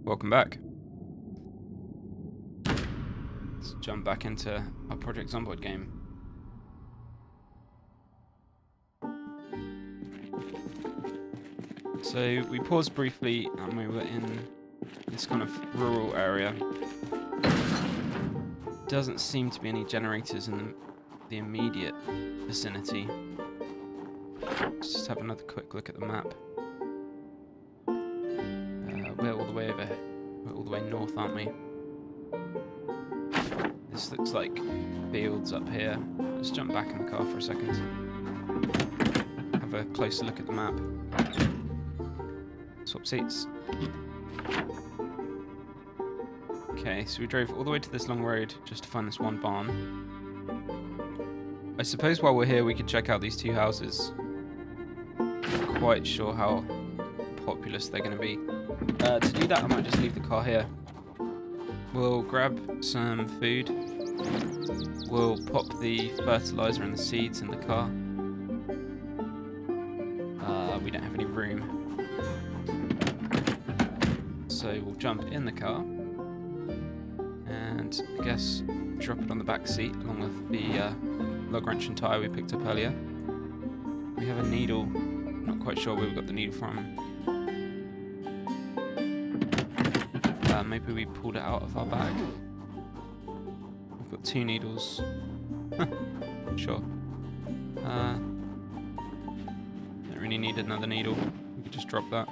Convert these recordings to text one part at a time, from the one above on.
Welcome back. Let's jump back into our Project Zomboid game. So we paused briefly and we were in this kind of rural area. Doesn't seem to be any generators in the immediate vicinity. Let's just have another quick look at the map. We're all the way over here. We're all the way north, aren't we? This looks like fields up here. Let's jump back in the car for a second. Have a closer look at the map. Swap seats. Okay, so we drove all the way to this long road just to find this one barn. I suppose while we're here we could check out these two houses. Not quite sure how populous they're going to be. To do that I might just leave the car here. We'll grab some food. We'll pop the fertilizer and the seeds in the car. We don't have any room. So we'll jump in the car and I guess drop it on the back seat along with the lug wrench and tyre we picked up earlier. We have a needle. Not quite sure where we got the needle from. Maybe we pulled it out of our bag. We've got 2 needles. Sure. Don't really need another needle. We could just drop that.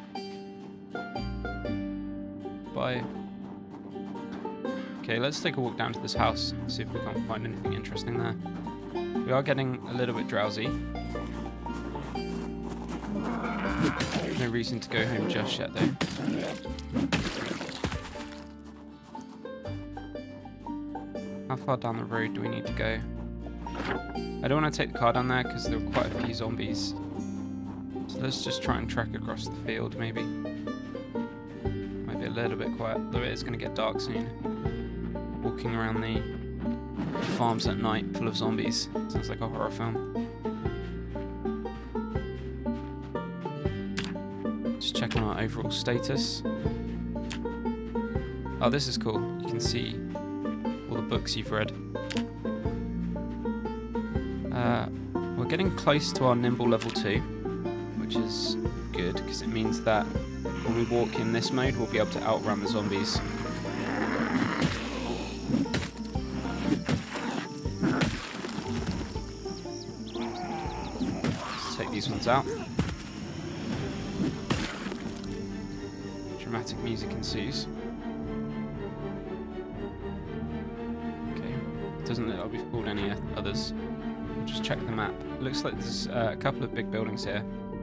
Bye. Okay, let's take a walk down to this house, see if we can't find anything interesting there. We are getting a little bit drowsy. No reason to go home just yet though. How far down the road do we need to go? I don't want to take the car down there because there are quite a few zombies. So let's just try and trek across the field maybe. Might be a little bit quiet, though it is going to get dark soon. Walking around the farms at night full of zombies. Sounds like a horror film. Just checking our overall status. Oh, this is cool. You can see all the books you've read. We're getting close to our nimble level 2, which is good because it means that when we walk in this mode we'll be able to outrun the zombies. Let's take these ones out. Dramatic music ensues. Doesn't look like we've pulled any others. We'll just check the map. Looks like there's a couple of big buildings here.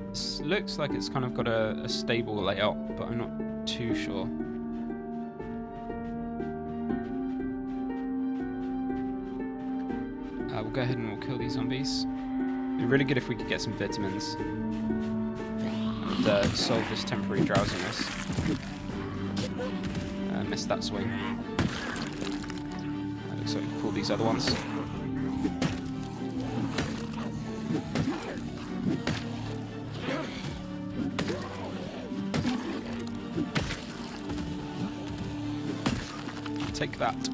This looks like it's kind of got a stable layout, but I'm not too sure. We'll go ahead and we'll kill these zombies. It'd be really good if we could get some vitamins and solve this temporary drowsiness. Missed that swing. So we can pull these other ones. Take that.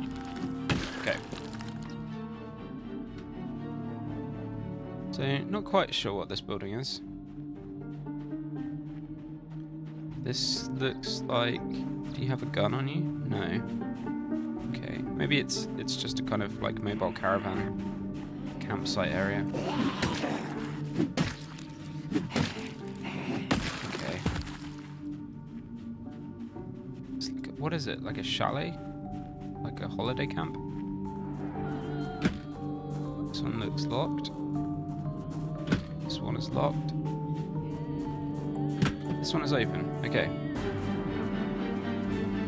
Okay. So, not quite sure what this building is. This looks like... Do you have a gun on you? No. Okay, maybe it's just a kind of like mobile caravan campsite area. Okay. Let's look at, what is it? Like a chalet? Like a holiday camp? This one looks locked. This one is locked. This one is open. Okay.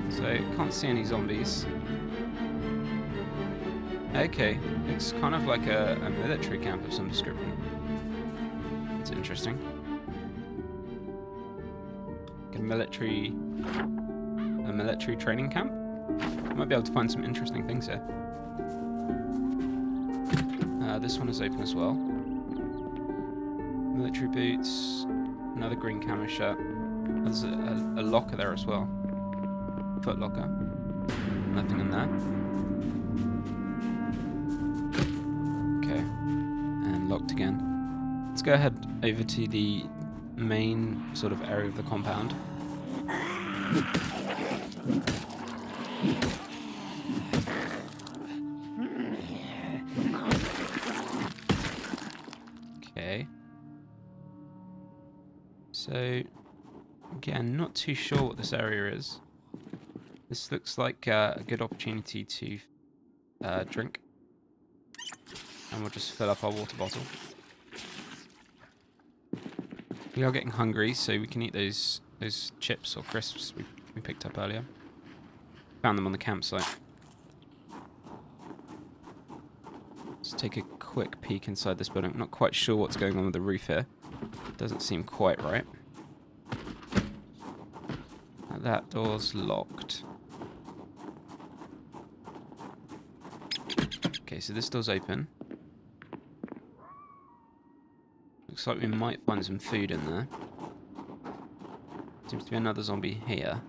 So, can't see any zombies. Okay, it's kind of like a military camp of some description. It's interesting. Like a military training camp. Might be able to find some interesting things here. This one is open as well. Military boots, another green camo shirt. There's a locker there as well. footlocker. Nothing in there. Okay. And locked again. Let's go ahead over to the main sort of area of the compound. Okay. So, again, not too sure what this area is. This looks like a good opportunity to drink. And we'll just fill up our water bottle. We are getting hungry, so we can eat those chips or crisps we picked up earlier. Found them on the campsite. Let's take a quick peek inside this building. I'm not quite sure what's going on with the roof here. Doesn't seem quite right. That door's locked. Okay, so this door's open. Looks like we might find some food in there. Seems to be another zombie here.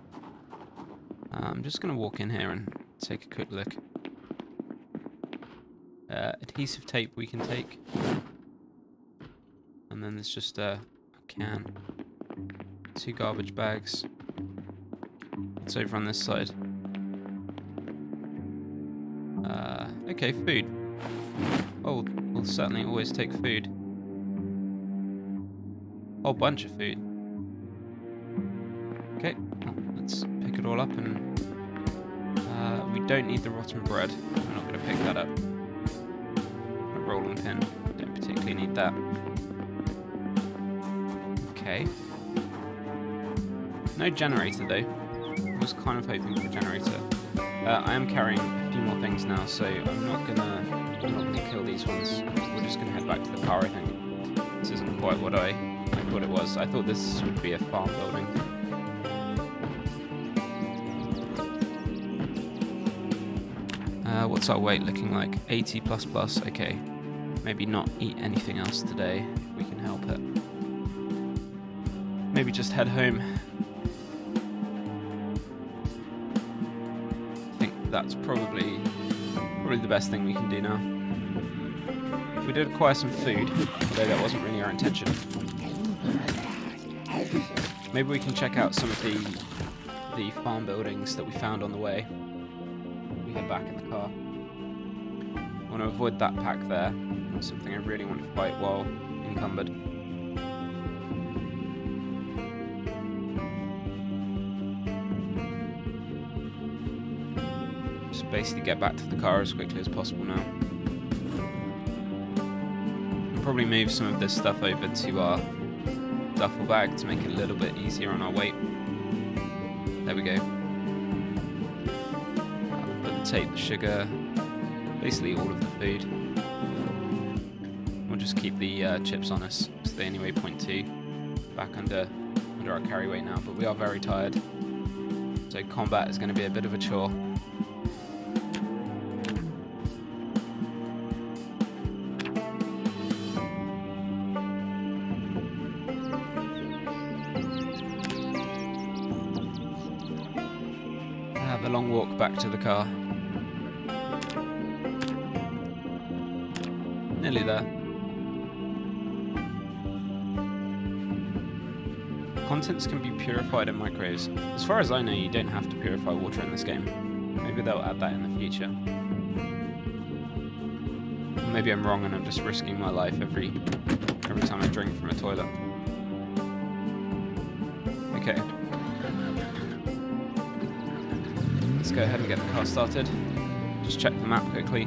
I'm just going to walk in here and take a quick look. Adhesive tape we can take. And then there's just a can. 2 garbage bags. It's over on this side. Okay, food. Oh, we'll certainly always take food. Whole bunch of food. Okay, well, let's pick it all up and we don't need the rotten bread. We're not going to pick that up. A rolling pin. Don't particularly need that. Okay. No generator though. I was kind of hoping for a generator. I am carrying a few more things now, so I'm not gonna kill these ones. We're just gonna head back to the car, I think. This isn't quite what I thought it was. I thought this would be a farm building. What's our weight looking like? 80 plus. Okay. Maybe not eat anything else today if we can help it. Maybe just head home. That's probably the best thing we can do now. We did acquire some food, though that wasn't really our intention. Maybe we can check out some of the farm buildings that we found on the way. We head back in the car. I want to avoid that pack there. That's something I really want to fight while encumbered. Basically get back to the car as quickly as possible now. We'll probably move some of this stuff over to our duffel bag to make it a little bit easier on our weight. There we go. Put the tape, the sugar, basically all of the food. We'll just keep the chips on us because they only weigh 0.2. Back under our carry weight now, but we are very tired. So combat is going to be a bit of a chore. The long walk back to the car. Nearly there. Contents can be purified in microwaves. As far as I know, you don't have to purify water in this game. Maybe they'll add that in the future. Or maybe I'm wrong and I'm just risking my life every time I drink from a toilet. Okay. Let's go ahead and get the car started. Just check the map quickly.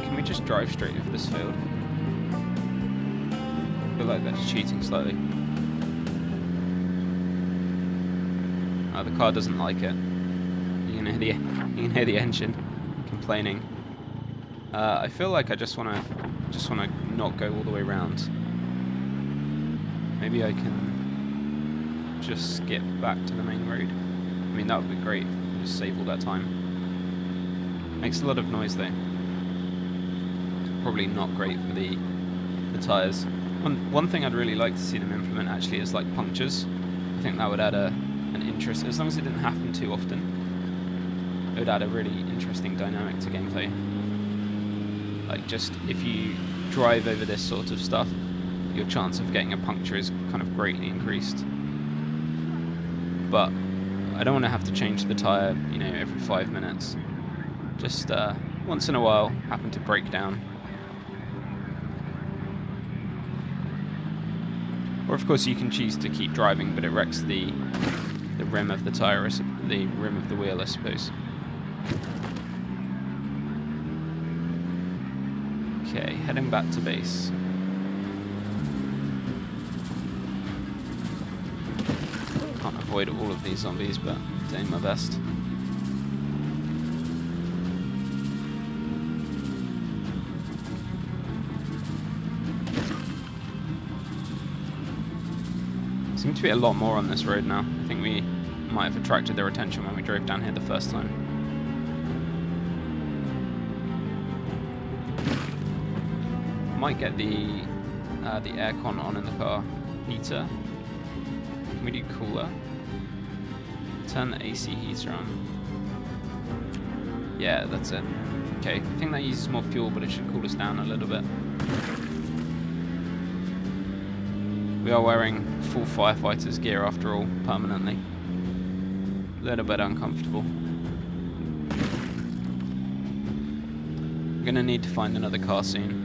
Can we just drive straight over this field? I feel like that's cheating slightly. Oh, the car doesn't like it. You can hear the engine complaining. I feel like I just wanna not go all the way around. Maybe I can just skip back to the main road. I mean, that would be great if we could just save all that time. Makes a lot of noise though. Probably not great for the tyres. One thing I'd really like to see them implement actually is like punctures. I think that would add a an interest, as long as it didn't happen too often, it would add a really interesting dynamic to gameplay. Like, just if you drive over this sort of stuff, your chance of getting a puncture is kind of greatly increased. But I don't want to have to change the tyre, you know, every 5 minutes. Just once in a while, happen to break down. Or of course you can choose to keep driving, but it wrecks the rim of the tyre, the rim of the wheel, I suppose. Okay, heading back to base. Can't avoid all of these zombies, but doing my best. Seem to be a lot more on this road now. I think we might have attracted their attention when we drove down here the first time. Might get the aircon on in the car. Heater. Can we do cooler? Turn the AC heater on. Yeah, that's it. Okay, I think that uses more fuel, but it should cool us down a little bit. We are wearing full firefighter's gear after all, permanently. A little bit uncomfortable. We're going to need to find another car soon.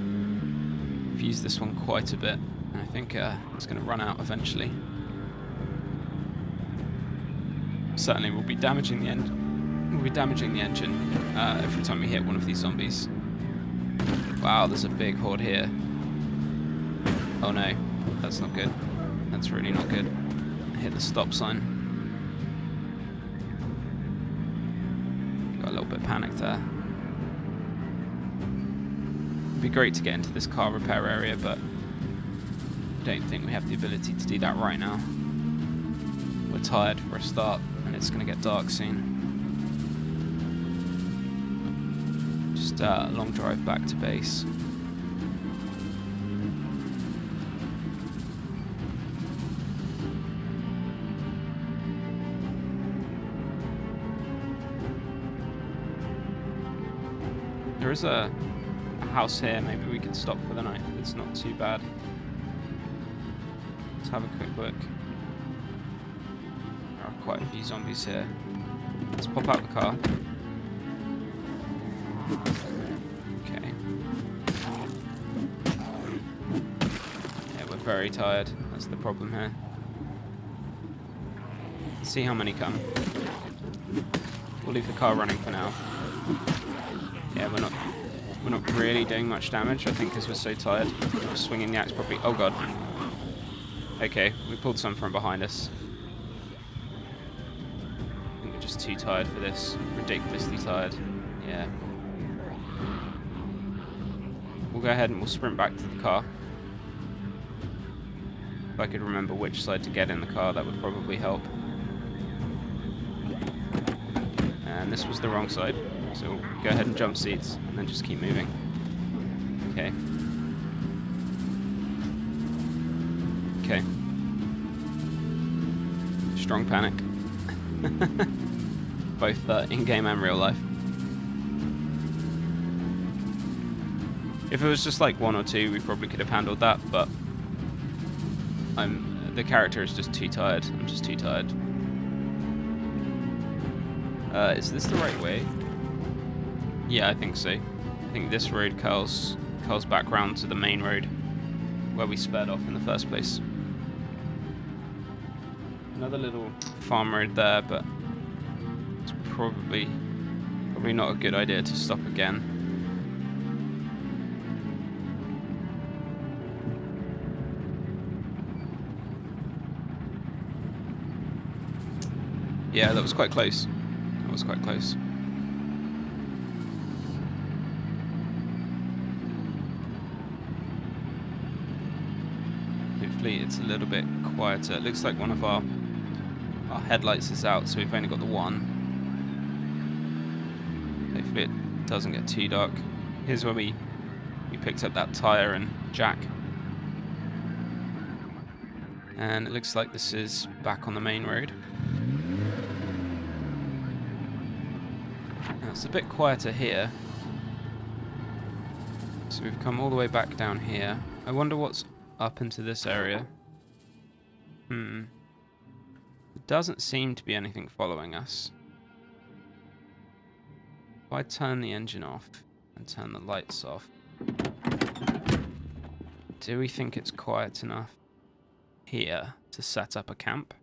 We've used this one quite a bit, and I think it's going to run out eventually. Certainly we'll be damaging the engine every time we hit one of these zombies. Wow, there's a big horde here. Oh no. That's not good. That's really not good. I hit the stop sign. Got a little bit panicked there. It'd be great to get into this car repair area, but I don't think we have the ability to do that right now. We're tired for a start, and it's going to get dark soon. Just a long drive back to base. There is a house here, maybe we could stop for the night. It's not too bad. Let's have a quick look. There are quite a few zombies here. Let's pop out the car. Okay. Yeah, we're very tired. That's the problem here. Let's see how many come. We'll leave the car running for now. Yeah, we're not really doing much damage, I think, because we're so tired. We're not swinging the axe properly. Oh god. Okay, we pulled some from behind us. I think we're just too tired for this. Ridiculously tired. Yeah. We'll go ahead and we'll sprint back to the car. If I could remember which side to get in the car, that would probably help. And this was the wrong side. So we'll go ahead and jump seats and then just keep moving. Okay. Okay. Strong panic. Both in-game and real life. If it was just like one or two, we probably could have handled that, but the character is just too tired. I'm just too tired. Is this the right way? Yeah, I think so. I think this road curls back round to the main road where we sped off in the first place. Another little farm road there, but it's probably not a good idea to stop again. Yeah, that was quite close. That was quite close. Hopefully it's a little bit quieter. It looks like one of our headlights is out, so we've only got the one. Hopefully it doesn't get too dark. Here's where we picked up that tyre and jack. And it looks like this is back on the main road. Now, it's a bit quieter here. So we've come all the way back down here. I wonder what's up into this area. There doesn't seem to be anything following us. If I turn the engine off and turn the lights off, do we think it's quiet enough here to set up a camp?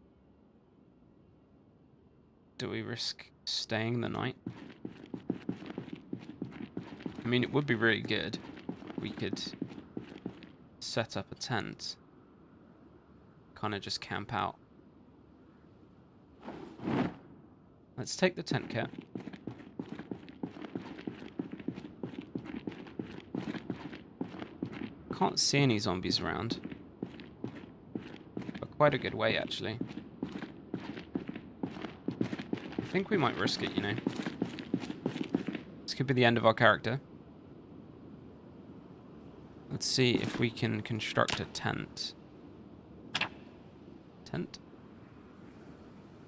Do we risk staying the night? I mean, it would be really good if we could set up a tent, kind of just camp out. Let's take the tent kit. Can't see any zombies around, but quite a good way actually. I think we might risk it, you know. This could be the end of our character. Let's see if we can construct a tent. Tent?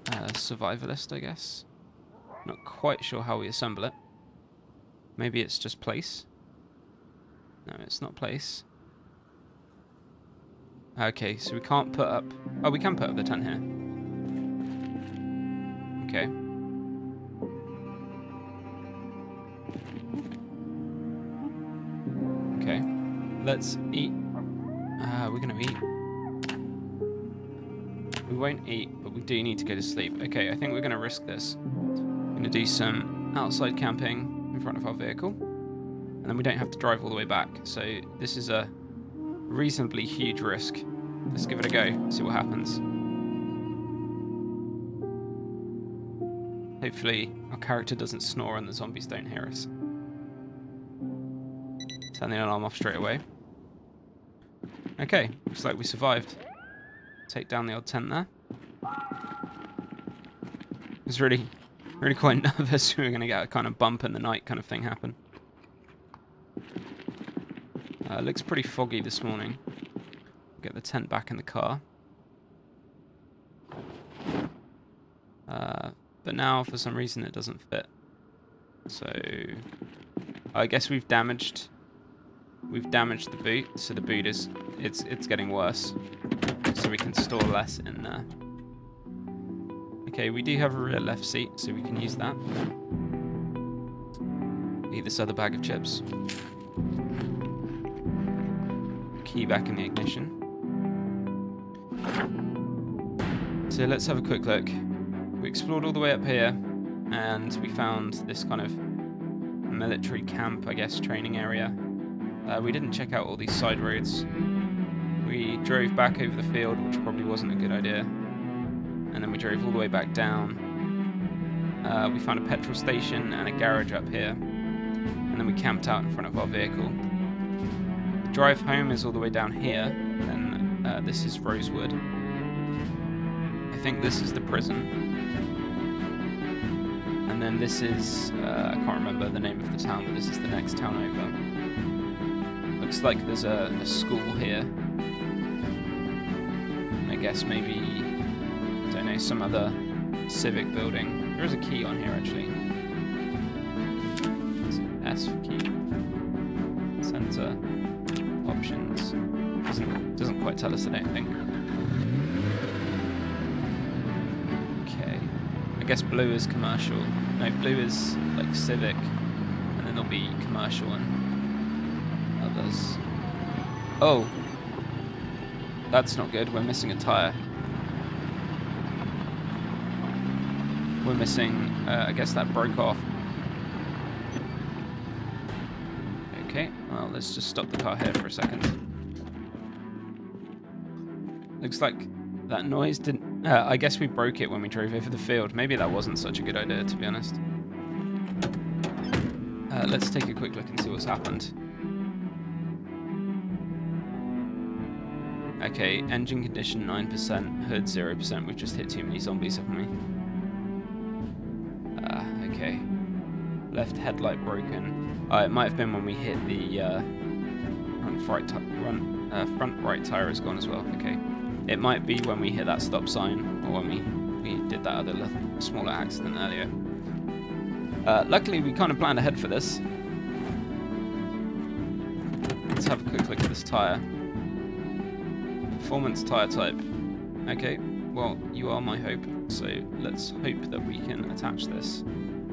Survivalist, I guess. Not quite sure how we assemble it. Maybe it's just place. No, it's not place. Okay, so we can't put up... Oh, we can put up the tent here. Okay. Okay. Let's eat. We're gonna eat. We won't eat, but we do need to go to sleep. Okay, I think we're gonna risk this. We're gonna do some outside camping in front of our vehicle. And then we don't have to drive all the way back. So this is a reasonably huge risk. Let's give it a go, see what happens. Hopefully our character doesn't snore and the zombies don't hear us. Turn the alarm off straight away. Okay, looks like we survived. Take down the old tent there. I was really quite nervous we were going to get a kind of bump in the night kind of thing happen. Looks pretty foggy this morning. Get the tent back in the car. But now, for some reason, it doesn't fit. So, I guess we've damaged the boot. So the boot it's getting worse. So we can store less in there. Okay, we do have a rear left seat, so we can use that. Need this other bag of chips. Key back in the ignition. So let's have a quick look. We explored all the way up here, and we found this kind of military camp, I guess, training area. We didn't check out all these side roads. We drove back over the field, which probably wasn't a good idea. And then we drove all the way back down. We found a petrol station and a garage up here. And then we camped out in front of our vehicle. The drive home is all the way down here, and then this is Rosewood. I think this is the prison. And then this is, I can't remember the name of the town, but this is the next town over. Looks like there's a school here. And I guess maybe, I don't know, some other civic building. There is a key on here, actually. It's S for key. Center. Options. Doesn't quite tell us, I don't think. Okay. I guess blue is commercial. No, blue is like civic, and then there'll be commercial and others. Oh! That's not good, we're missing a tyre. We're missing, I guess that broke off. Okay, well, let's just stop the car here for a second. Looks like that noise didn't... I guess we broke it when we drove over the field. Maybe that wasn't such a good idea, to be honest. Let's take a quick look and see what's happened. Okay, engine condition 9%, hood 0%. We've just hit too many zombies, haven't we? Okay. Left headlight broken. It might have been when we hit the front right tire is gone as well. Okay. It might be when we hit that stop sign, or when we did that other smaller accident earlier. Luckily, we kind of planned ahead for this. Let's have a quick look at this tyre. Performance tyre type. Okay, well, you are my hope, so let's hope that we can attach this.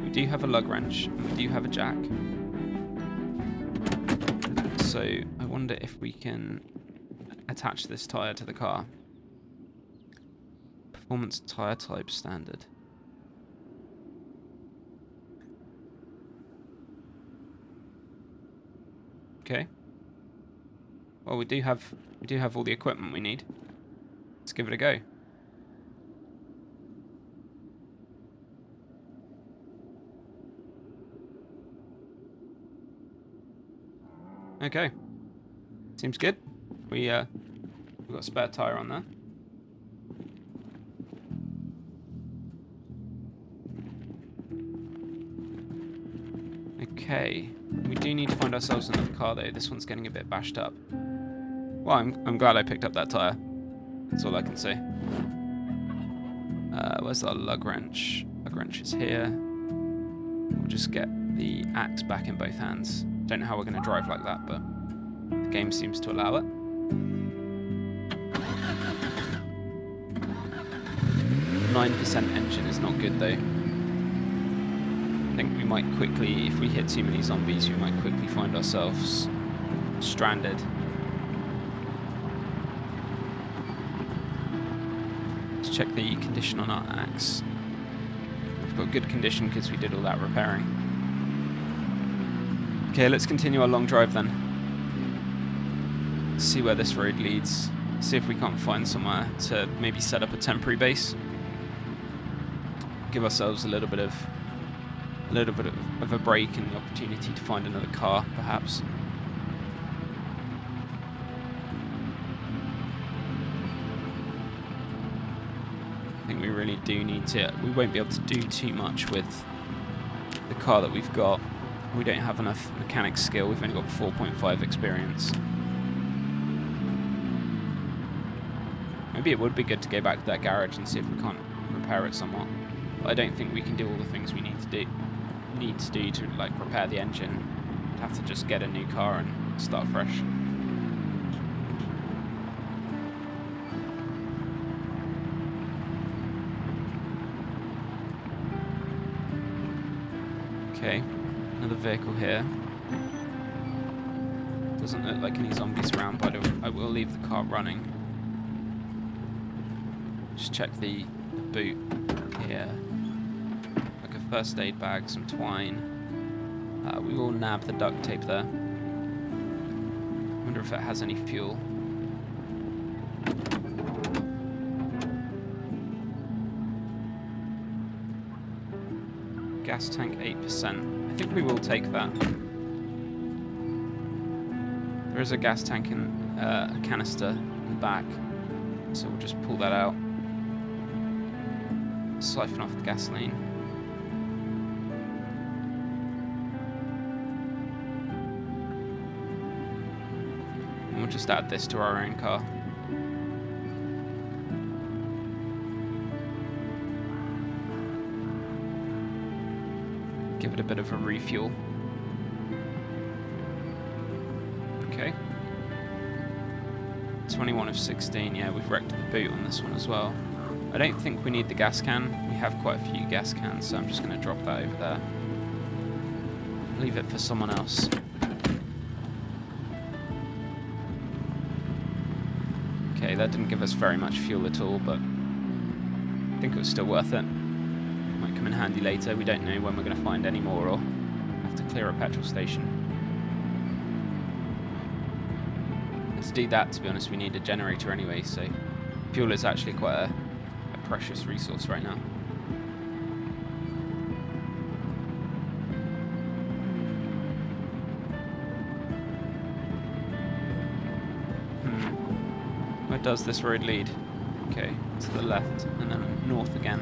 We do have a lug wrench, and we do have a jack. So I wonder if we can attach this tyre to the car. Performance tyre type standard. Okay. Well, we do have all the equipment we need. Let's give it a go. Okay. Seems good. We've got a spare tyre on there. Okay. We do need to find ourselves another car though. This one's getting a bit bashed up. Well, I'm glad I picked up that tyre. That's all I can say. Where's our lug wrench? Lug wrench is here. We'll just get the axe back in both hands. Don't know how we're going to drive like that, but the game seems to allow it. 9% engine is not good though. I think we might quickly, if we hit too many zombies, we might quickly find ourselves stranded. Let's check the condition on our axe. We've got good condition because we did all that repairing. Okay, let's continue our long drive then. See where this road leads. See if we can't find somewhere to maybe set up a temporary base. Give ourselves a little bit of a break and the opportunity to find another car, perhaps. I think we really do need to. We won't be able to do too much with the car that we've got. We don't have enough mechanic skill. We've only got 4.5 experience. Maybe it would be good to go back to that garage and see if we can't repair it somewhat. But I don't think we can do all the things we need to do to like repair the engine. We'd have to just get a new car and start fresh. Okay, another vehicle here. Doesn't look like any zombies around, but I will leave the car running. Just check the boot here. Like a first aid bag, some twine. We will nab the duct tape there. Wonder if it has any fuel. Gas tank 8%. I think we will take that. There is a gas tank in a canister in the back, so we'll just pull that out. Siphon off the gasoline. And we'll just add this to our own car. Give it a bit of a refuel. Okay. 21 of 16, yeah, we've wrecked the boot on this one as well. I don't think we need the gas can. We have quite a few gas cans, so I'm just going to drop that over there. Leave it for someone else. Okay, that didn't give us very much fuel at all, but I think it was still worth it. Might come in handy later. We don't know when we're going to find any more or have to clear a petrol station. To do that, to be honest, we need a generator anyway, so fuel is actually quite a precious resource right now. Where does this road lead? Okay, to the left and then north again.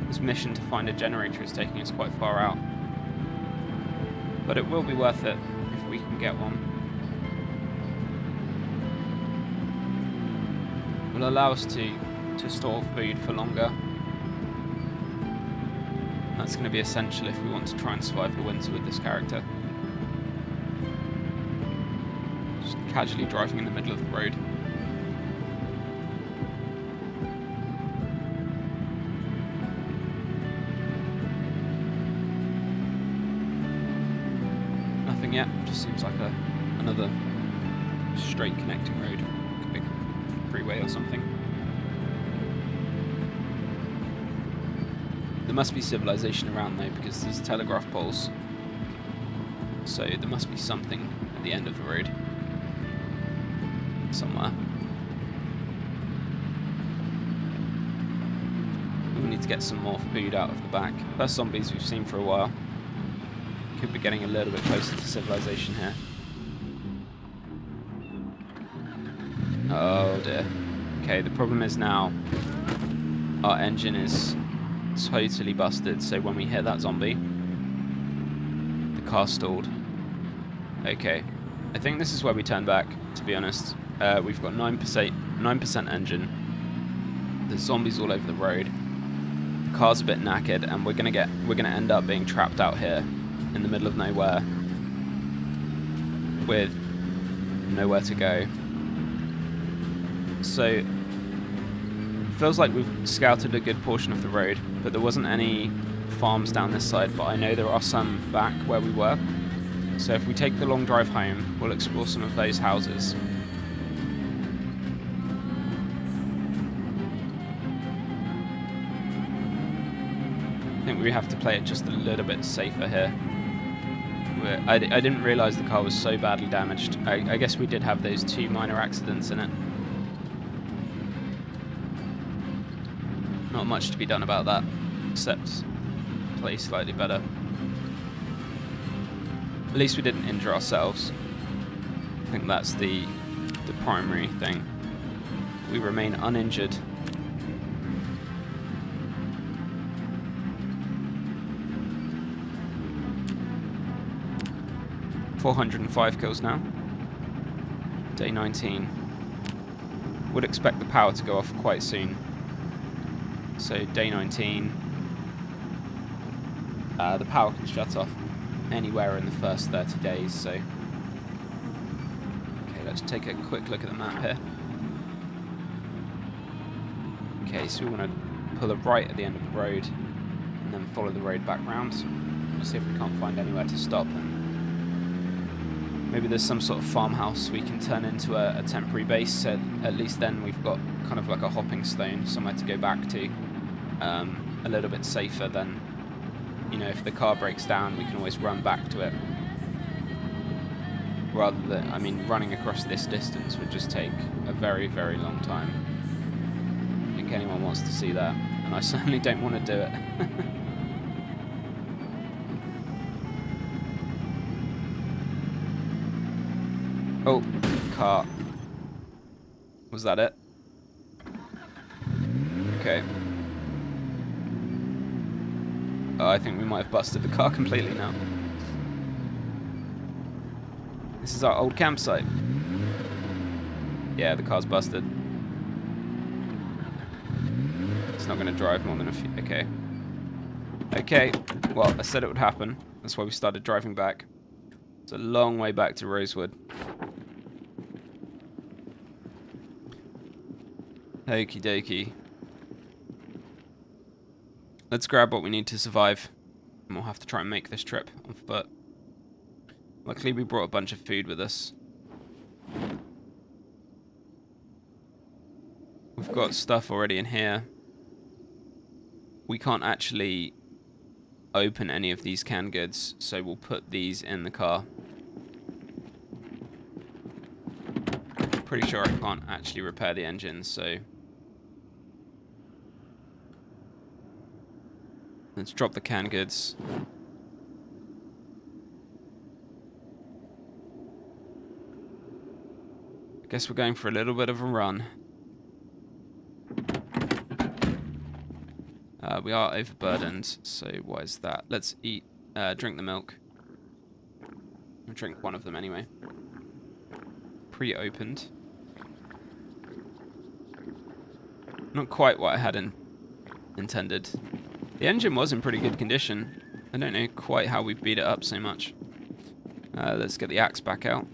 This mission to find a generator is taking us quite far out, but it will be worth it if we can can get one. Will allow us to store food for longer. That's going to be essential if we want to try and survive the winter with this character. Just casually driving in the middle of the road. Nothing yet, just seems like another straight connecting road. Like a big freeway or something. There must be civilization around though, because there's telegraph poles. So there must be something at the end of the road. Somewhere. We need to get some more food out of the back. First zombies we've seen for a while. Could be getting a little bit closer to civilization here. Oh dear. Okay, the problem is now our engine is totally busted, so when we hit that zombie, the car stalled. Okay, I think this is where we turn back, to be honest. We've got 9% engine. There's zombies all over the road. The car's a bit knackered, and we're gonna end up being trapped out here in the middle of nowhere with nowhere to go. So feels like we've scouted a good portion of the road, but there wasn't any farms down this side, but I know there are some back where we were. So if we take the long drive home, we'll explore some of those houses. I think we have to play it just a little bit safer here. I didn't realise the car was so badly damaged. I guess we did have those 2 minor accidents in it. Not much to be done about that, except play slightly better. At least we didn't injure ourselves. I think that's the primary thing. We remain uninjured. .405 kills now. Day 19. Would expect the power to go off quite soon. So day 19, the power can shut off anywhere in the first 30 days, so... Okay, let's take a quick look at the map here. Okay, so we want to pull a right at the end of the road, and then follow the road back round. We'll see if we can't find anywhere to stop, and maybe there's some sort of farmhouse we can turn into a temporary base, so at least then we've got kind of like a hopping stone, somewhere to go back to. A little bit safer than, you know, if the car breaks down, we can always run back to it. Rather than, I mean, running across this distance would just take a very, very long time. I don't think anyone wants to see that, and I certainly don't want to do it. Oh, car. Was that it? Okay. I think we might have busted the car completely now. This is our old campsite. Yeah, the car's busted. It's not going to drive more than a few... Okay. Okay, well, I said it would happen. That's why we started driving back. It's a long way back to Rosewood. Okie dokie. Let's grab what we need to survive, and we'll have to try and make this trip on foot. Luckily we brought a bunch of food with us. We've got stuff already in here. We can't actually open any of these canned goods, so we'll put these in the car. Pretty sure I can't actually repair the engine, so... Let's drop the canned goods. I guess we're going for a little bit of a run. We are overburdened, so why is that? Let's eat, drink the milk. drink one of them anyway. Pre-opened. Not quite what I had intended. The engine was in pretty good condition. I don't know quite how we beat it up so much. Let's get the axe back out.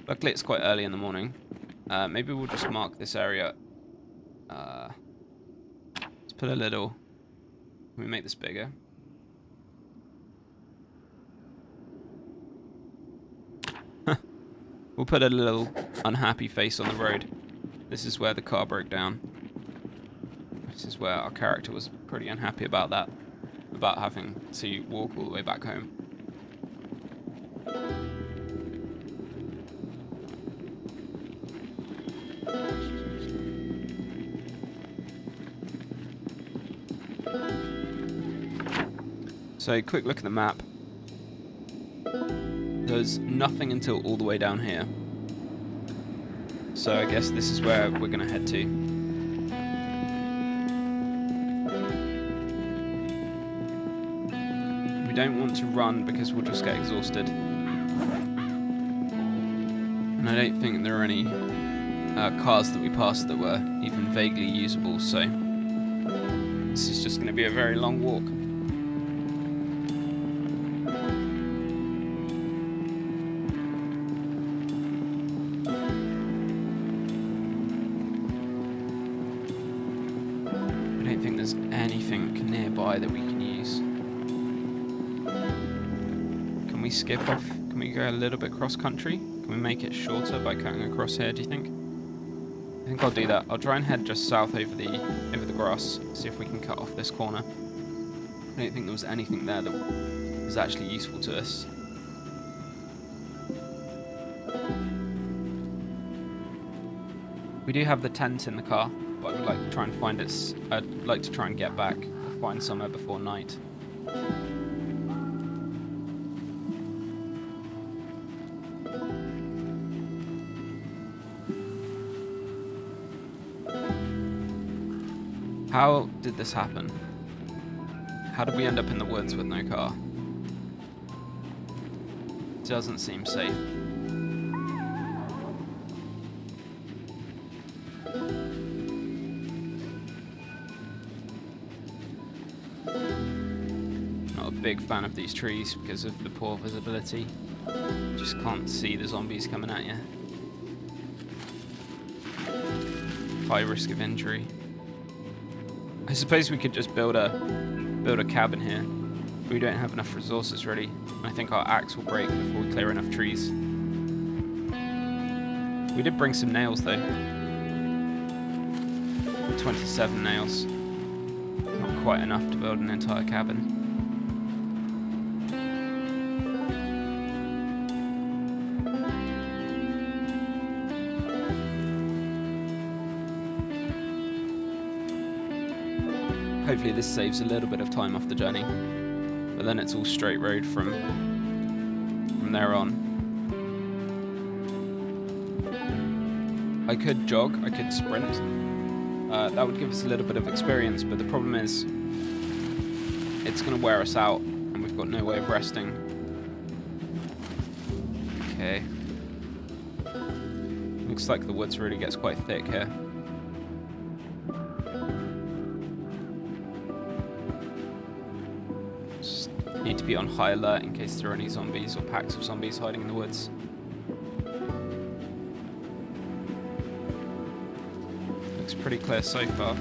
Luckily it's quite early in the morning. Maybe we'll just mark this area. Let's put a little... Can we make this bigger? We'll put a little unhappy face on the road. This is where the car broke down. This is where our character was pretty unhappy about that. About having to walk all the way back home. So, quick look at the map. There's nothing until all the way down here. So I guess this is where we're going to head to. We don't want to run because we'll just get exhausted. And I don't think there are any cars that we passed that were even vaguely usable, so this is just going to be a very long walk. That we can use. Can we skip off? Can we go a little bit cross country? Can we make it shorter by cutting across here, do you think? I think I'll do that. I'll try and head just south over the grass, see if we can cut off this corner. I don't think there was anything there that was actually useful to us. We do have the tent in the car, but I would like to try and find it. I'd like to try and get back. Find somewhere before night. How did this happen? How did we end up in the woods with no car? Doesn't seem safe. Big fan of these trees because of the poor visibility. Just can't see the zombies coming at you. High risk of injury. I suppose we could just build a cabin here. But we don't have enough resources really. I think our axe will break before we clear enough trees. We did bring some nails though. 27 nails. Not quite enough to build an entire cabin. Hopefully this saves a little bit of time off the journey, but then it's all straight road from there on. I could jog, I could sprint. That would give us a little bit of experience, but the problem is it's going to wear us out and we've got no way of resting. Okay. Looks like the woods really gets quite thick here. Need to be on high alert in case there are any zombies or packs of zombies hiding in the woods. Looks pretty clear so far.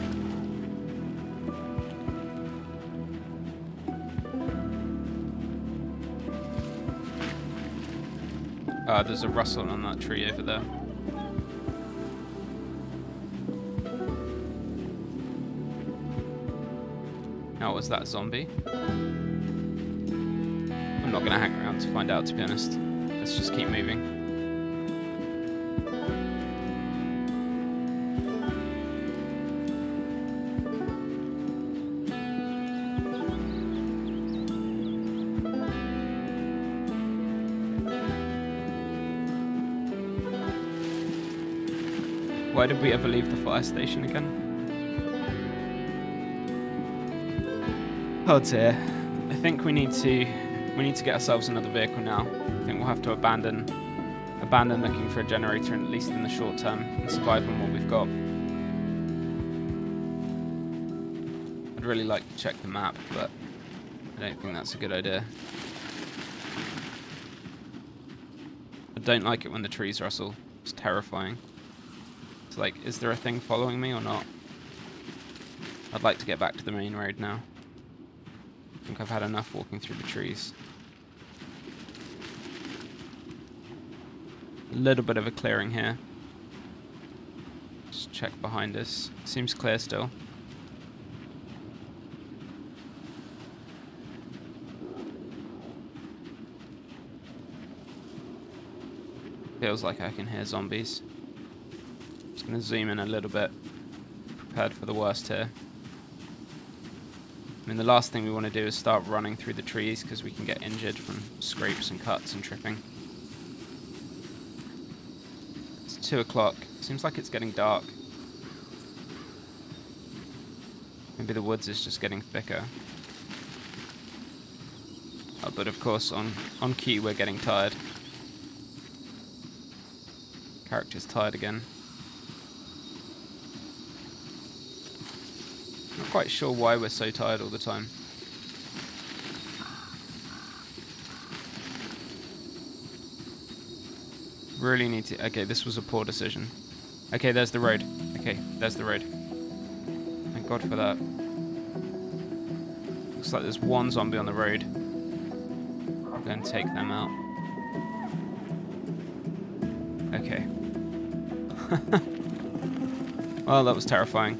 There's a rustle on that tree over there. Now, was that a zombie? I'm not going to hang around to find out, to be honest. Let's just keep moving. Why did we ever leave the fire station again? Oh dear. I think we need to We need to get ourselves another vehicle now. I think we'll have to abandon looking for a generator, at least in the short term, and survive on what we've got. I'd really like to check the map, but I don't think that's a good idea. I don't like it when the trees rustle. It's terrifying. It's like, is there a thing following me or not? I'd like to get back to the main road now. I think I've had enough walking through the trees. A little bit of a clearing here. Just check behind us. Seems clear still. Feels like I can hear zombies. Just gonna zoom in a little bit. Prepared for the worst here. I mean, the last thing we want to do is start running through the trees because we can get injured from scrapes and cuts and tripping. It's 2 o'clock. Seems like it's getting dark. Maybe the woods is just getting thicker. Oh, but of course, on cue, we're getting tired. Character's tired again. Not quite sure why we're so tired all the time. Really need to... Okay, this was a poor decision. Okay, there's the road. Okay, there's the road. Thank God for that. Looks like there's one zombie on the road. I'm going to take them out. Okay. Well, that was terrifying.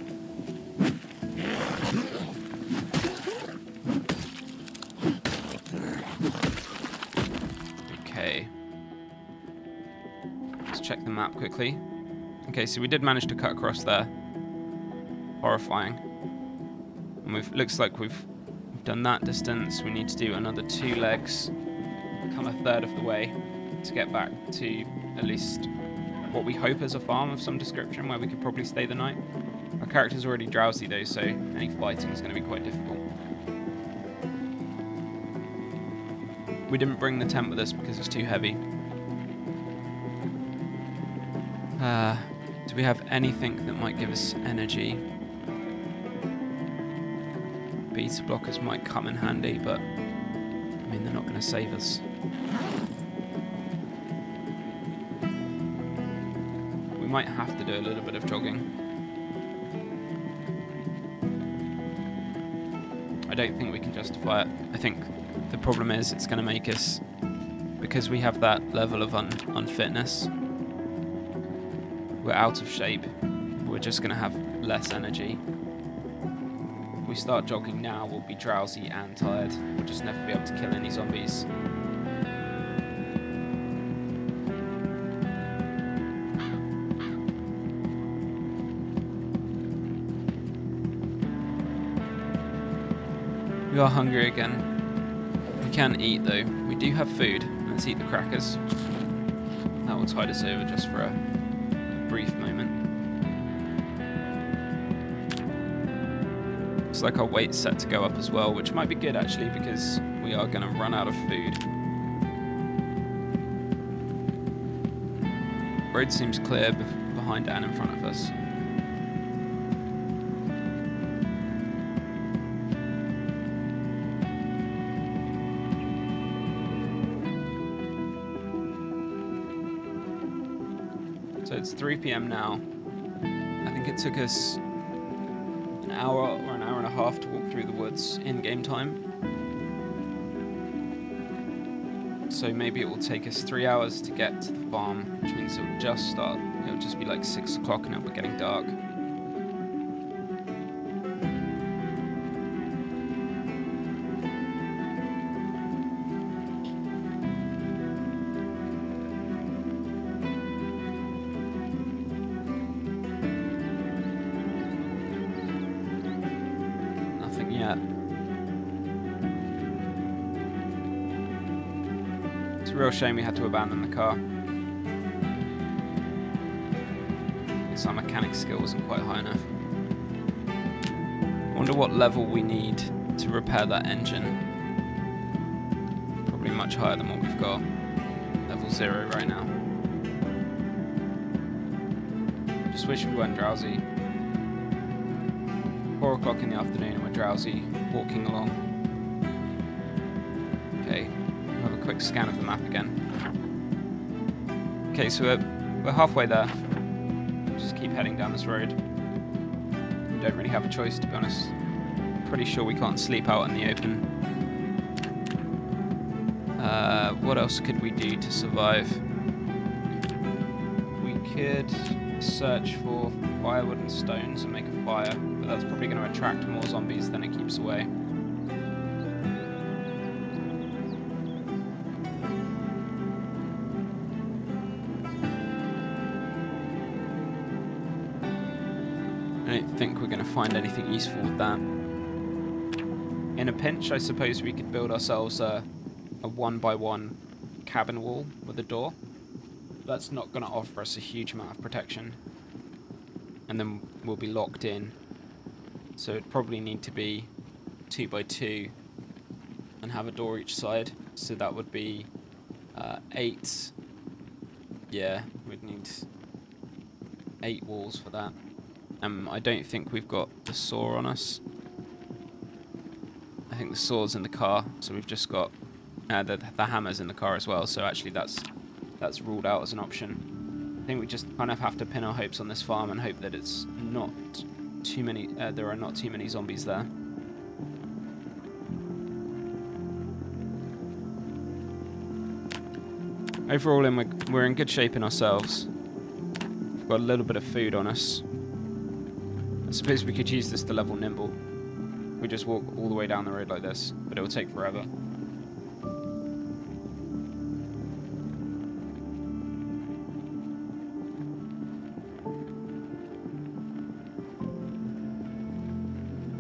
Okay. Let's check the map quickly. Okay, so we did manage to cut across there. Horrifying. And looks like we've done that distance. We need to do another 2 legs. Come a third of the way to get back to at least what we hope is a farm of some description where we could probably stay the night. Our character's already drowsy though, so any fighting is going to be quite difficult. We didn't bring the tent with us because it's too heavy. Do we have anything that might give us energy? Beta blockers might come in handy, but I mean, they're not going to save us. We might have to do a little bit of jogging. I don't think we can justify it. I think the problem is it's going to make us, because we have that level of unfitness, we're out of shape, we're just going to have less energy. If we start jogging now, we'll be drowsy and tired. We'll just never be able to kill any zombies. We are hungry again. We can eat though. We do have food. Let's eat the crackers. That will tide us over just for a brief moment. Looks like our weight's set to go up as well, which might be good actually because we are going to run out of food. Road seems clear behind and in front of us. So it's 3 PM now. I think it took us an hour or an hour and a half to walk through the woods in game time. So maybe it will take us 3 hours to get to the farm, which means it'll just be like 6 o'clock and it'll be getting dark. Yet. It's a real shame we had to abandon the car. I guess our mechanic skill wasn't quite high enough. I wonder what level we need to repair that engine. much higher than what we've got. Level 0 right now. Just wish we weren't drowsy. 4 o'clock in the afternoon and we're drowsy, walking along. Okay, we'll have a quick scan of the map again. Okay, so we're halfway there. Just keep heading down this road. We don't really have a choice, to be honest. Pretty sure we can't sleep out in the open. What else could we do to survive? We could search for firewood and stones and make a fire, but that's probably going to attract more zombies than it keeps away. I don't think we're going to find anything useful with that. In a pinch, I suppose we could build ourselves a 1x1 cabin wall with a door. That's not going to offer us a huge amount of protection. And then we'll be locked in. So it'd probably need to be 2x2 and have a door each side. So that would be 8. Yeah, we'd need 8 walls for that. I don't think we've got the saw on us. I think the saw's in the car, so we've just got the hammer's in the car as well. So actually, that's ruled out as an option. I think we just kind of have to pin our hopes on this farm and hope that it's not too many. There are not too many zombies there. Overall, we're in good shape in ourselves. We've got a little bit of food on us. I suppose we could use this to level nimble. We just walk all the way down the road like this, but it will take forever.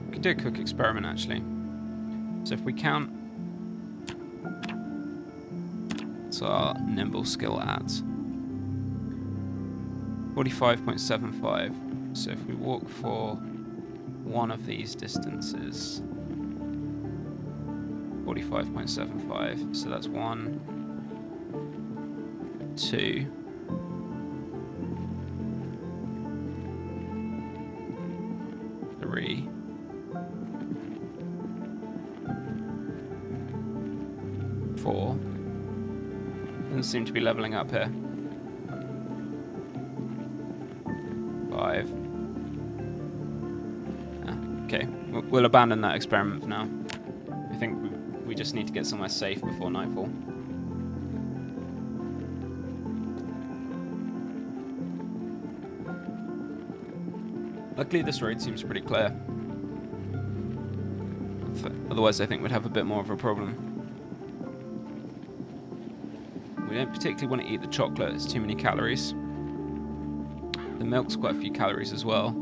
We could do a quick experiment actually. So if we count, what's our nimble skill at? 45.75. So if we walk for one of these distances, 45.75, so that's 1, 2, 3, 4. Doesn't seem to be leveling up here. 5. Okay, we'll abandon that experiment for now. I think we just need to get somewhere safe before nightfall. Luckily this road seems pretty clear. Otherwise I think we'd have a bit more of a problem. We don't particularly want to eat the chocolate, it's too many calories. The milk's quite a few calories as well.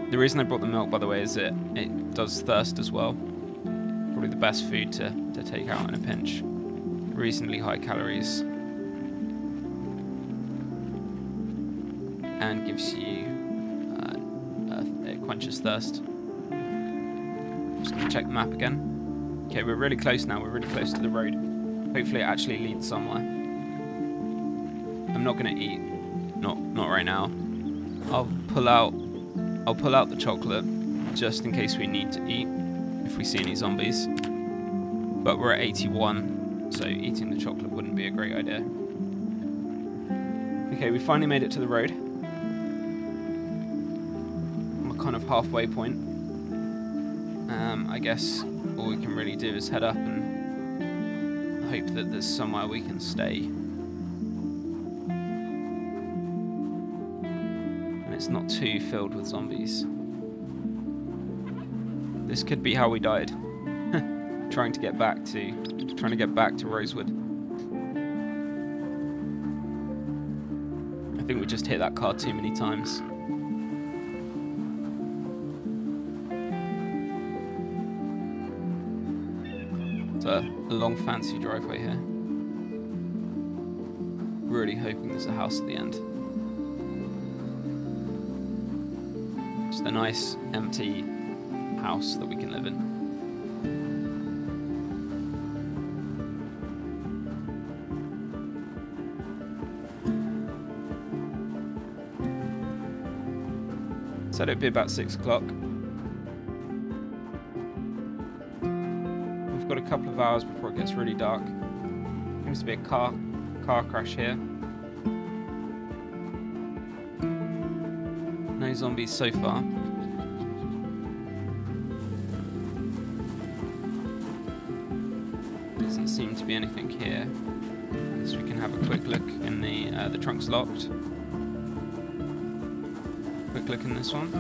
The reason I brought the milk, by the way, is that it does thirst as well. Probably the best food to take out in a pinch. Reasonably high calories. And gives you it quenches thirst. Just gonna check the map again. Okay, we're really close now. We're really close to the road. Hopefully it actually leads somewhere. I'm not gonna eat. Not right now. I'll pull out the chocolate just in case we need to eat if we see any zombies. But we're at 81, so eating the chocolate wouldn't be a great idea. Okay, we finally made it to the road. I'm kind of halfway point. I guess all we can really do is head up and hope that there's somewhere we can stay. It's not too filled with zombies. This could be how we died. trying to get back to Rosewood. I think we just hit that car too many times. It's a long fancy driveway here. Really hoping there's a house at the end. Just a nice empty house that we can live in. Said it'd be about 6 o'clock. We've got a couple of hours before it gets really dark. Seems to be a car crash here. No zombies so far. Doesn't seem to be anything here. So we can have a quick look in the trunk's locked. Quick look in this one.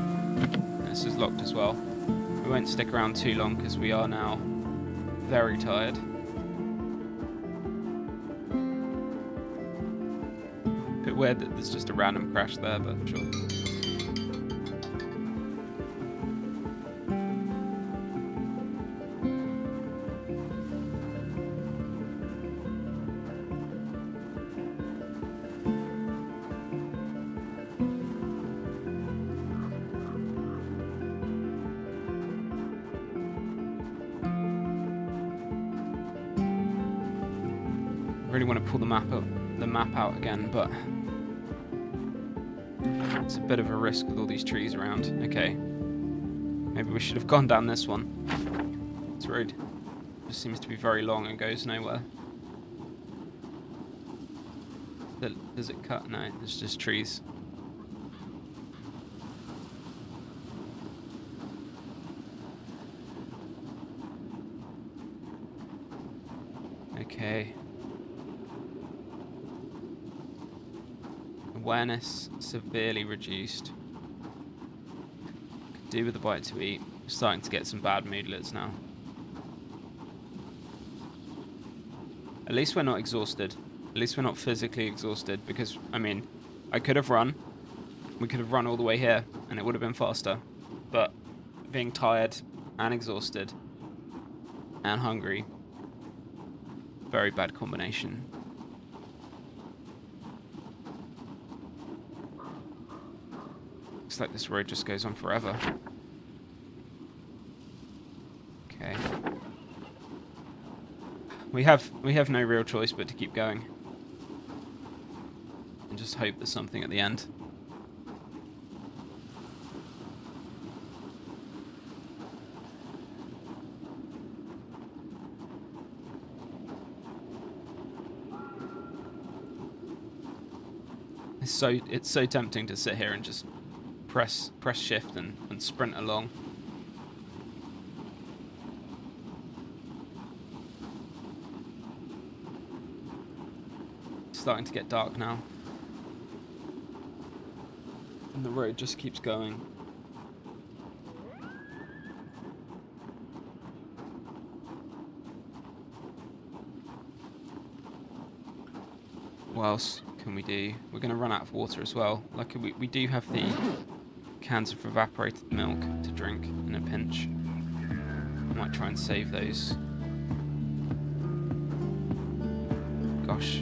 This is locked as well. We won't stick around too long because we are now very tired. Bit weird that there's just a random crash there, but sure. I really want to pull the map out again, but it's a bit of a risk with all these trees around. Okay, maybe we should have gone down this one. This road just seems to be very long and goes nowhere. Does it cut? No, there's just trees. Okay. Awareness severely reduced. Could do with a bite to eat. We're starting to get some bad moodlets now. At least we're not exhausted. At least we're not physically exhausted, because, I mean, I could have run. We could have run all the way here and it would have been faster. But being tired and exhausted and hungry, very bad combination. Looks like this road just goes on forever. Okay. We have no real choice but to keep going. And just hope there's something at the end. It's so tempting to sit here and just press shift and sprint along. It's starting to get dark now. And the road just keeps going. What else can we do? We're going to run out of water as well. Luckily, we do have the cans of evaporated milk to drink in a pinch. I might try and save those. Gosh.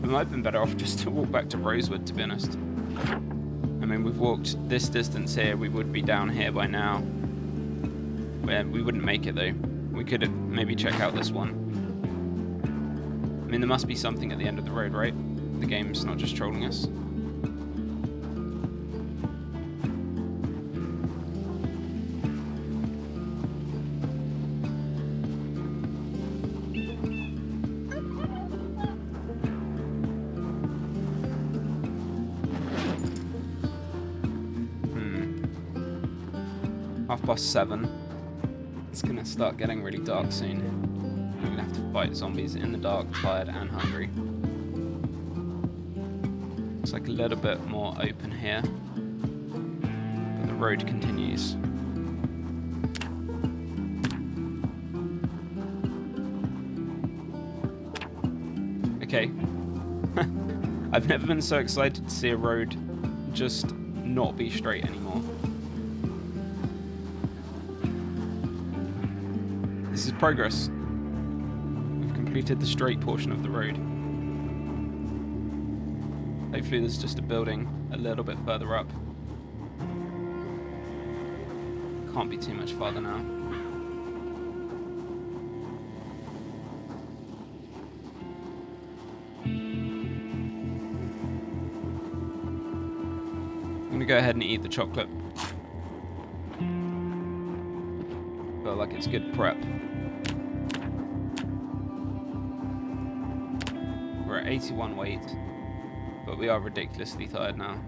We might have been better off just to walk back to Rosewood, to be honest. I mean, we've walked this distance here. We would be down here by now. We wouldn't make it, though. We could have maybe check out this one. I mean, there must be something at the end of the road, right? The game's not just trolling us. Half past 7. It's gonna start getting really dark soon. We're gonna have to fight zombies in the dark, tired and hungry. It's like a little bit more open here, but the road continues. Okay. I've never been so excited to see a road just not be straight anymore. This is progress. We've completed the straight portion of the road. Hopefully there's just a building a little bit further up. Can't be too much farther now. I'm gonna go ahead and eat the chocolate. Feel like it's good prep. We're at 81 weight, but we are ridiculously tired now.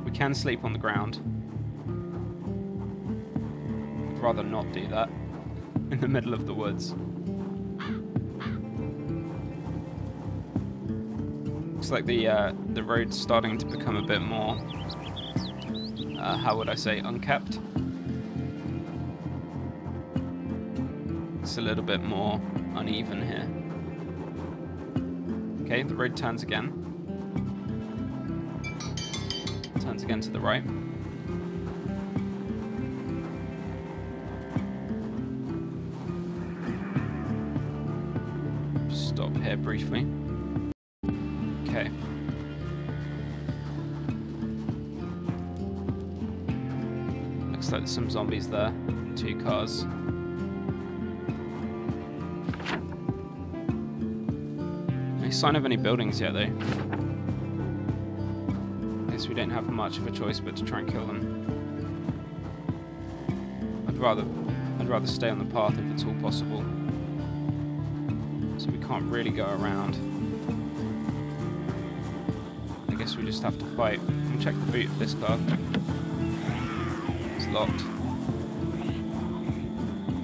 We can sleep on the ground. I'd rather not do that in the middle of the woods. Looks like the road's starting to become a bit more, how would I say, unkept. It's a little bit more uneven here. Okay, the road turns again. Turns again to the right. Stop here briefly. Okay. Looks like there's some zombies there. 2 cars. No sign of any buildings yet, though. Guess we don't have much of a choice but to try and kill them. I'd rather stay on the path if it's all possible. So we can't really go around. I guess we just have to fight. We'll check the boot of this car. It's locked.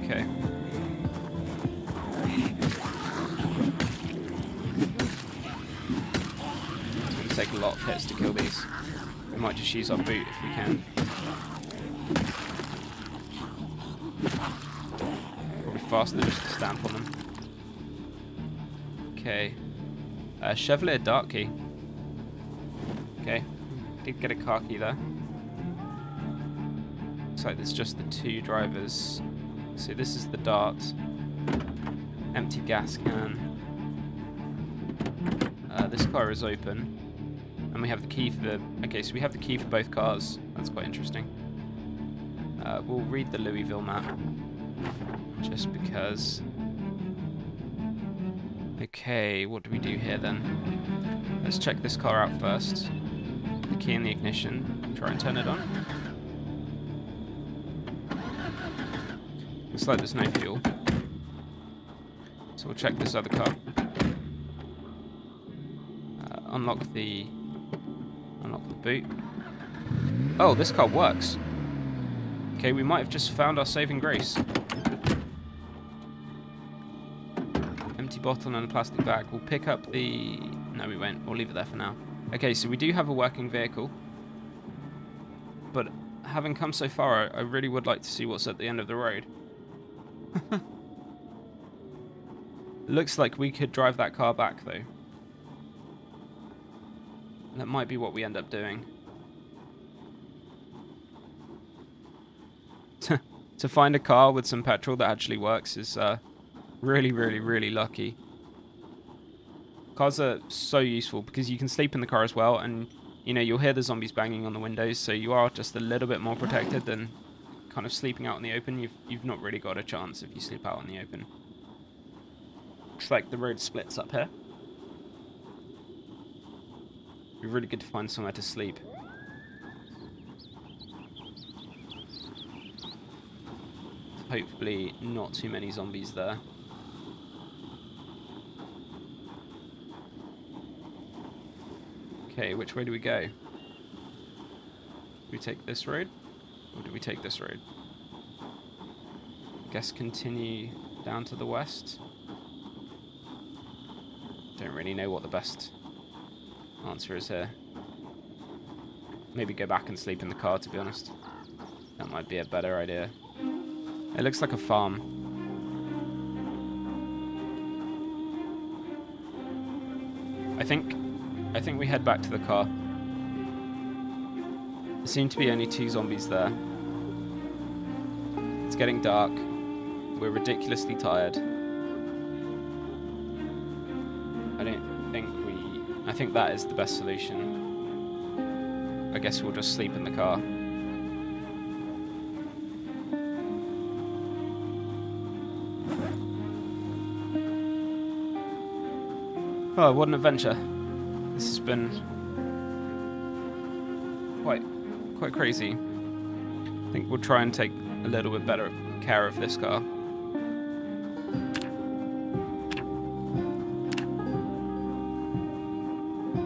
Okay. It's going to take a lot of hits to kill these. We might just use our boot if we can. Probably faster just to stamp on them. Okay. Chevrolet Dark Key. Okay. Did get a car key there. Looks like there's just the 2 drivers. So this is the Dart. Empty gas can. This car is open. And we have the key for the... Okay, so we have the key for both cars. That's quite interesting. We'll read the Louisville map. Just because... Okay, what do we do here then? Let's check this car out first. The key in the ignition. Try and turn it on. Looks like there's no fuel. So we'll check this other car. Unlock the boot. Oh, this car works. Okay, we might have just found our saving grace. Empty bottle and a plastic bag. We'll pick up the... No, we won't. We'll leave it there for now. Okay, so we do have a working vehicle. But having come so far, I really would like to see what's at the end of the road. Looks like we could drive that car back, though. That might be what we end up doing. To find a car with some petrol that actually works is really, really, really lucky. Cars are so useful because you can sleep in the car as well, and you know you'll hear the zombies banging on the windows, so you are just a little bit more protected than kind of sleeping out in the open. You've not really got a chance if you sleep out in the open. Looks like the road splits up here. It'd be really good to find somewhere to sleep. Hopefully not too many zombies there. Okay, which way do we go? Do we take this road? Or do we take this road? Guess continue down to the west. Don't really know what the best answer is here. Maybe go back and sleep in the car, to be honest. That might be a better idea. It looks like a farm. I think we head back to the car. There seem to be only 2 zombies there. It's getting dark. We're ridiculously tired. I think that is the best solution. I guess we'll just sleep in the car. Oh, what an adventure. This has been quite crazy. I think we'll try and take a little bit better care of this car.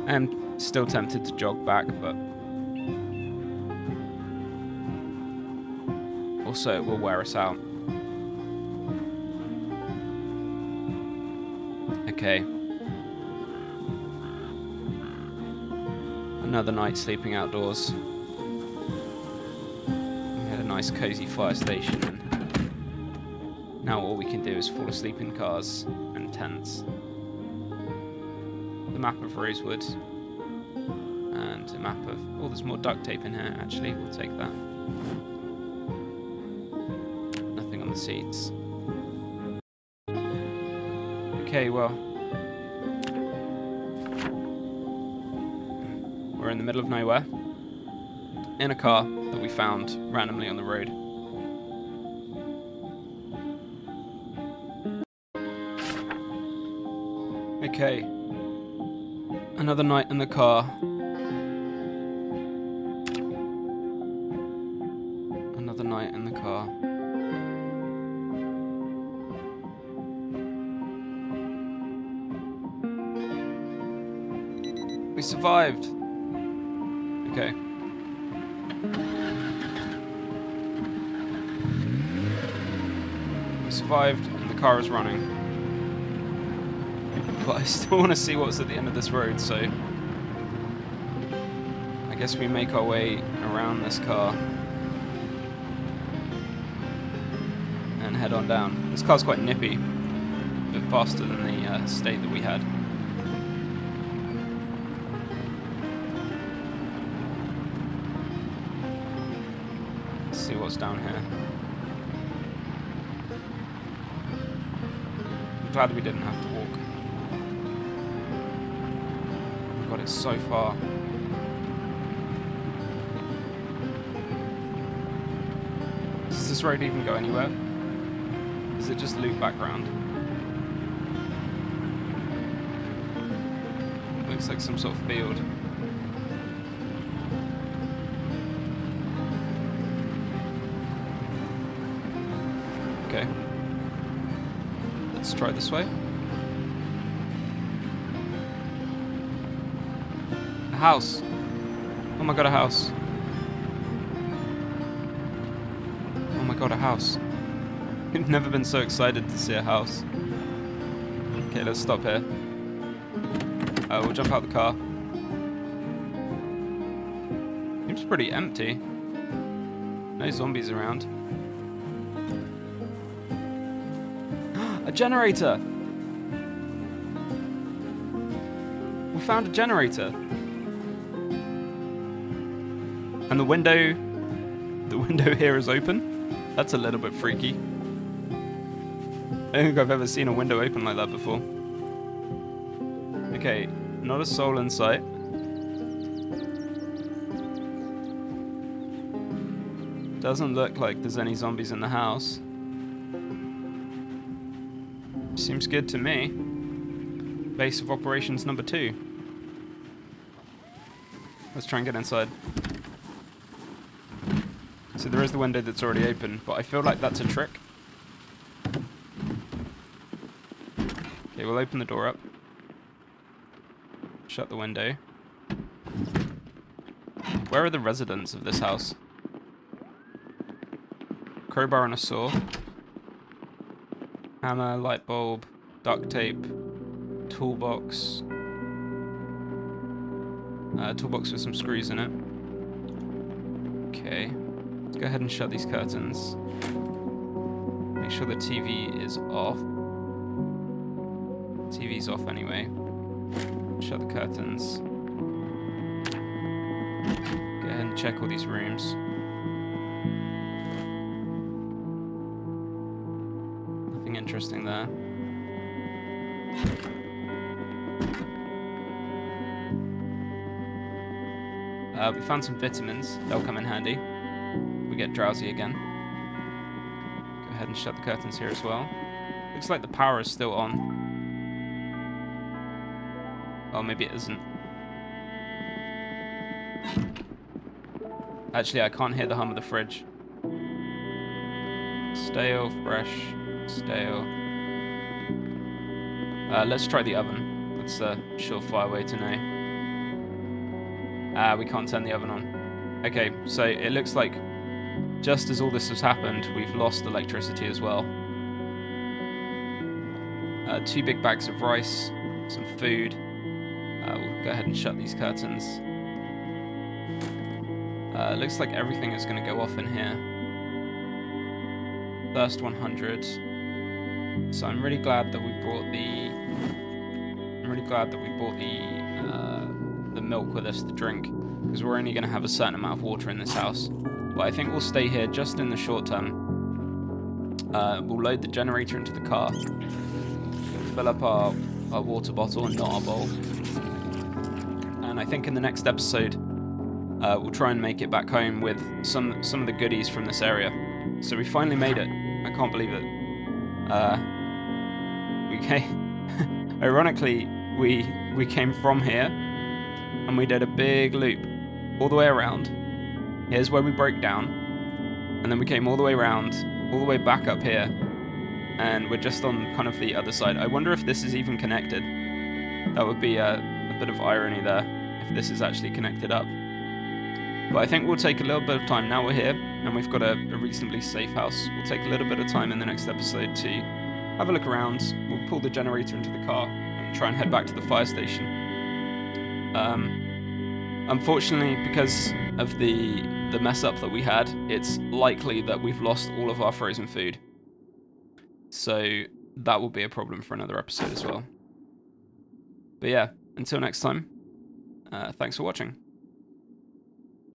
I'm still tempted to jog back, but also it will wear us out. Okay. Another night sleeping outdoors. We had a nice cozy fire station, and now all we can do is fall asleep in cars and tents. The map of Rosewood, and a map of... Oh, there's more duct tape in here, actually. We'll take that. Nothing on the seats. Okay, well... We're in the middle of nowhere, in a car that we found randomly on the road. Okay. Another night in the car. Another night in the car. We survived. Okay. We survived and the car is running. But I still want to see what's at the end of this road, so I guess we make our way around this car and head on down. This car's quite nippy, a bit faster than the state that we had. Let's see what's down here. I'm glad we didn't have to walk. God, it's so far. Does this road even go anywhere? Is it just loop background? Looks like some sort of field. Okay. Let's try this way. A house. Oh my god, a house. Oh my god, a house. I've never been so excited to see a house. Okay, let's stop here. We'll jump out the car. Seems pretty empty. No zombies around. A generator! We found a generator. And the window here is open. That's a little bit freaky. I don't think I've ever seen a window open like that before. Okay, not a soul in sight. Doesn't look like there's any zombies in the house. Seems good to me. Base of operations number 2. Let's try and get inside. So there is the window that's already open, but I feel like that's a trick. Okay, we'll open the door up. Shut the window. Where are the residents of this house? Crowbar and a saw. Hammer, light bulb, duct tape, toolbox. Toolbox with some screws in it. Okay. Let's go ahead and shut these curtains. Make sure the TV is off. TV's off anyway. Shut the curtains. Go ahead and check all these rooms. Nothing interesting there. We found some vitamins. They'll come in handy. We get drowsy again. Go ahead and shut the curtains here as well. Looks like the power is still on. Oh, maybe it isn't. Actually, I can't hear the hum of the fridge. Stale, fresh, stale. Let's try the oven. That's a surefire way to know. We can't turn the oven on. Okay, so it looks like just as all this has happened, we've lost electricity as well. 2 big bags of rice, some food. We'll go ahead and shut these curtains. Looks like everything is going to go off in here. First 100. So I'm really glad that we brought the. I'm really glad that we brought the milk with us to drink, because we're only going to have a certain amount of water in this house. But I think we'll stay here just in the short term. We'll load the generator into the car. Fill up our water bottle and not our bowl. And I think in the next episode, we'll try and make it back home with some of the goodies from this area. So we finally made it. I can't believe it. We came. Ironically, we came from here, and we did a big loop all the way around. Here's where we broke down, and then we came all the way around, all the way back up here, and we're just on kind of the other side. I wonder if this is even connected. That would be a bit of irony there, if this is actually connected up. But I think we'll take a little bit of time. Now we're here, and we've got a reasonably safe house. We'll take a little bit of time in the next episode to have a look around. We'll pull the generator into the car and try and head back to the fire station. Unfortunately, because of the mess up that we had, it's likely that we've lost all of our frozen food. So that will be a problem for another episode as well. But yeah, until next time, thanks for watching.